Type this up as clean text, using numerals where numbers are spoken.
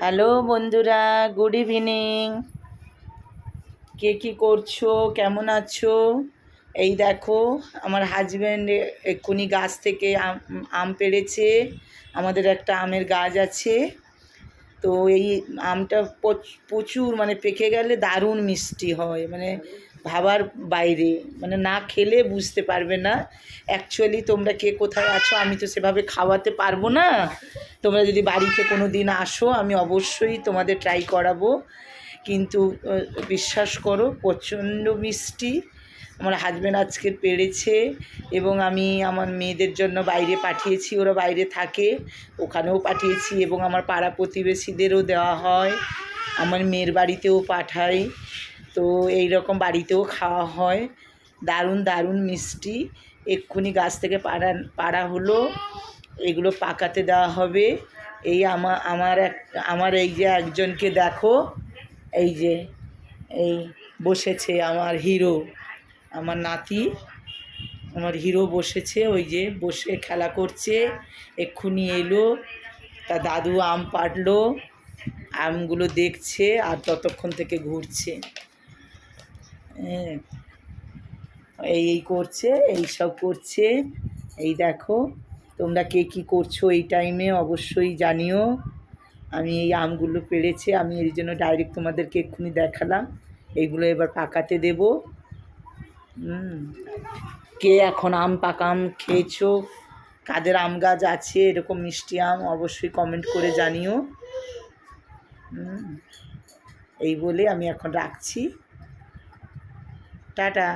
Hello বন্ধুরা, good evening. কে কী করছো, কেমন আছো? এই দেখো, আমার হাজব্যান্ড এক্ষুনি গাছ থেকে আম পেড়েছে। আমাদের একটা আমের গাছ আছে, তো এই আমটা প্রচুর মানে পেকে গেলে দারুণ মিষ্টি হয়, মানে ভাবার বাইরে, মানে না খেলে বুঝতে পারবে না। অ্যাকচুয়ালি তোমরা কে কোথায় আছো, আমি তো সেভাবে খাওয়াতে পারবো না। তোমরা যদি বাড়িতে কোনো দিন আসো, আমি অবশ্যই তোমাদের ট্রাই করাবো, কিন্তু বিশ্বাস করো প্রচণ্ড মিষ্টি। আমার হাজব্যান্ড আজকে পেড়েছে এবং আমি আমার মেয়েদের জন্য বাইরে পাঠিয়েছি, ওরা বাইরে থাকে, ওখানেও পাঠিয়েছি এবং আমার পাড়া প্রতিবেশীদেরও দেওয়া হয়, আমার মেয়ের বাড়িতেও পাঠাই, তো এই রকম বাড়িতেও খাওয়া হয়। দারুণ দারুণ মিষ্টি। এক্ষুনি গাছ থেকে পাড়া হলো, এগুলো পাকাতে দেওয়া হবে। এই আমার এই যে একজনকে দেখো, এই যে এই বসেছে আমার হিরো, আমার নাতি, আমার হিরো বসেছে, ওই যে বসে খেলা করছে। এক্ষুনি এলো, তা দাদু আম পাড়লো, আমগুলো দেখছে আর ততক্ষণ থেকে ঘুরছে। হ্যাঁ, এই করছে, এই সব করছে। এই দেখো, তোমরা কে কী করছো এই টাইমে অবশ্যই জানিও। আমি এই আমগুলো পেড়েছি, আমি এর জন্য ডাইরেক্ট তোমাদেরকে এক্ষুনি দেখালাম। এইগুলো এবার পাকাতে দেব। কে এখন পাকা আম খেয়েছো, কাদের আম গাছ আছে এরকম মিষ্টি আম, অবশ্যই কমেন্ট করে জানিও। এই বলে আমি এখন রাখছি, টাটা।